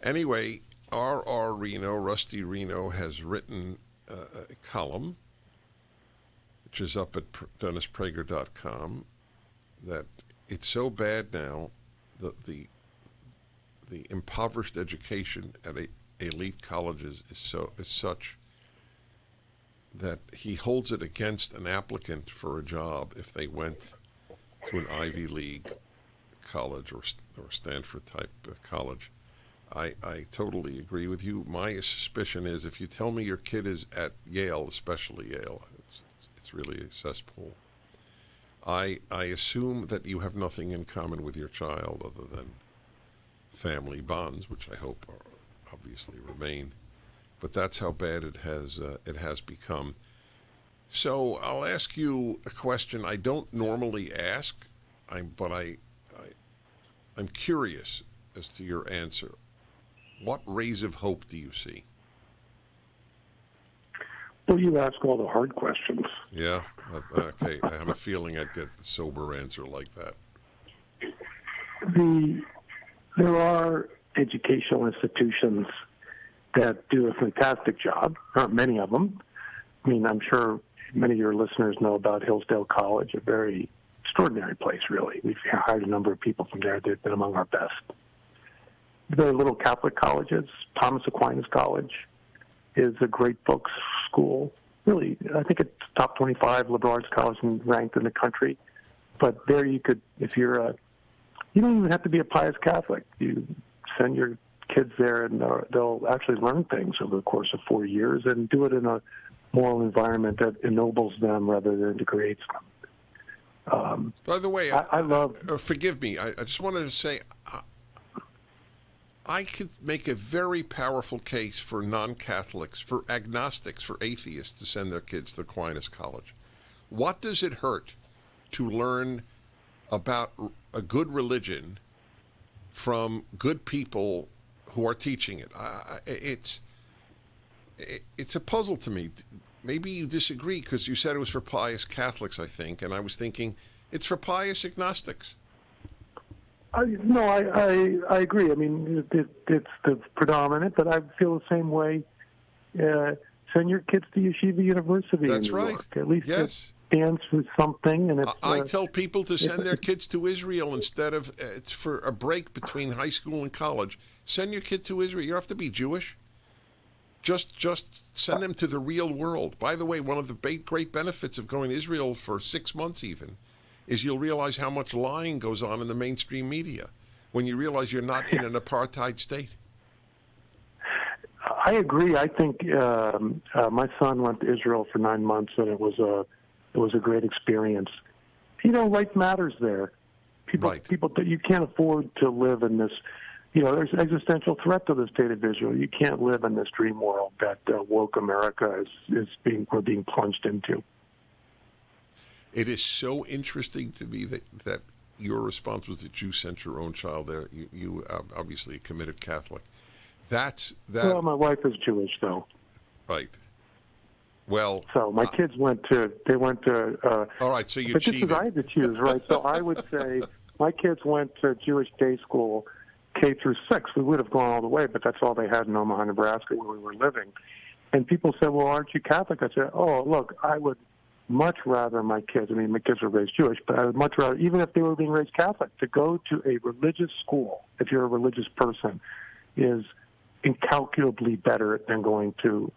Anyway, R. Reno, Rusty Reno, has written a column, which is up at DennisPrager.com, that it's so bad now that the impoverished education at elite colleges is such that he holds it against an applicant for a job if they went to an Ivy League college or Stanford type college. I totally agree with you. My suspicion is if you tell me your kid is at Yale, especially Yale, it's really a cesspool. I assume that you have nothing in common with your child other than family bonds, which I hope obviously remain. But that's how bad it has become. So I'll ask you a question I don't normally ask, but I'm curious as to your answer. What rays of hope do you see? Well, you ask all the hard questions. Yeah? Okay. I have a feeling I'd get a sober answer like that. There are educational institutions that do a fantastic job. There aren't many of them. I mean, I'm sure many of your listeners know about Hillsdale College, a very extraordinary place, really. We've hired a number of people from there. They've been among our best. There are little Catholic colleges. Thomas Aquinas College is a great folks school. Really, I think it's top 25 liberal arts college ranked in the country. But there you could, if you're you don't even have to be a pious Catholic. You send your kids there and they'll actually learn things over the course of 4 years and do it in a moral environment that ennobles them rather than degrades them. By the way, I love... forgive me, I just wanted to say, I could make a very powerful case for non-Catholics, for agnostics, for atheists to send their kids to Aquinas College. What does it hurt to learn about a good religion from good people who are teaching it? It's a puzzle to me. Maybe you disagree because you said it was for pious Catholics, I think, and I was thinking it's for pious agnostics. No, I agree. I mean, it's the predominant, but I feel the same way. Send your kids to Yeshiva University That's in New right. York. At least yes. It stands for something. And I tell people to send their kids to Israel instead of it's for a break between high school and college. Send your kid to Israel. You don't have to be Jewish. Just send them to the real world. By the way, one of the great benefits of going to Israel for 6 months even is you'll realize how much lying goes on in the mainstream media when you realize you're not in an apartheid state. I agree. I think my son went to Israel for 9 months, and it was a great experience. You know, life matters there. People, you can't afford to live in this. You know, there's an existential threat to the state of Israel. You can't live in this dream world that woke America we're being plunged into. It is so interesting to me that your response was that you sent your own child there. You obviously a committed Catholic. Well, my wife is Jewish, though. Right. Well, so my kids went to. All right, so you but cheated. This is, I had to choose, right? So I would say my kids went to Jewish day school, K through 6. We would have gone all the way, but that's all they had in Omaha, Nebraska, where we were living. And people said, "Well, aren't you Catholic?" I said, "Oh, look, I would much rather my kids. I mean, my kids were raised Jewish, but I would much rather, even if they were being raised Catholic, to go to a religious school. If you're a religious person, is incalculably better than going to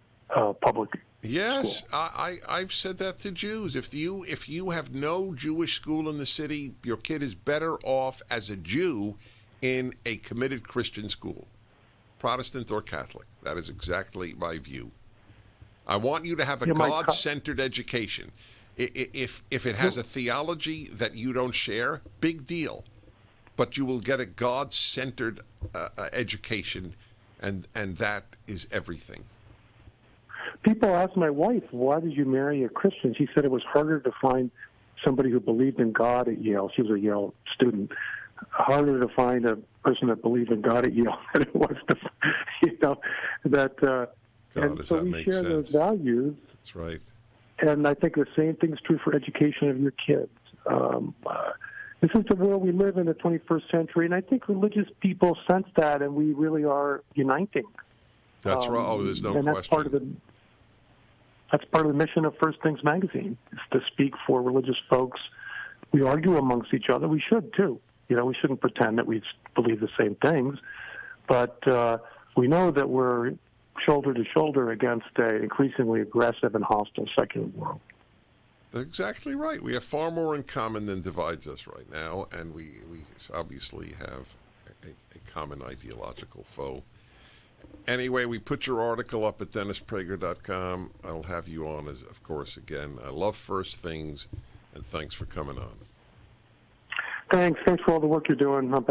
public." Yes, I've said that to Jews. If you have no Jewish school in the city, your kid is better off as a Jew in a committed Christian school, Protestant or Catholic. That is exactly my view. I want you to have a God-centered education. If it has a theology that you don't share, big deal. But you will get a God-centered education, and that is everything. People ask my wife, "Why did you marry a Christian?" She said it was harder to find somebody who believed in God at Yale. She was a Yale student. Harder to find a person that believed in God at Yale than it was to, that. And so we share those values. That's right. And I think the same thing is true for education of your kids. This is the world we live in, the 21st century, and I think religious people sense that, and we really are uniting. That's right. Oh, there's no and question. That's part of the mission of First Things Magazine, is to speak for religious folks. We argue amongst each other. We should, too. We shouldn't pretend that we believe the same things, but we know that we're shoulder to shoulder against an increasingly aggressive and hostile secular world. That's exactly right. We have far more in common than divides us right now, and we obviously have a common ideological foe. Anyway, we put your article up at DennisPrager.com. I'll have you on, of course, again. I love First Things, and thanks for coming on. Thanks for all the work you're doing on behalf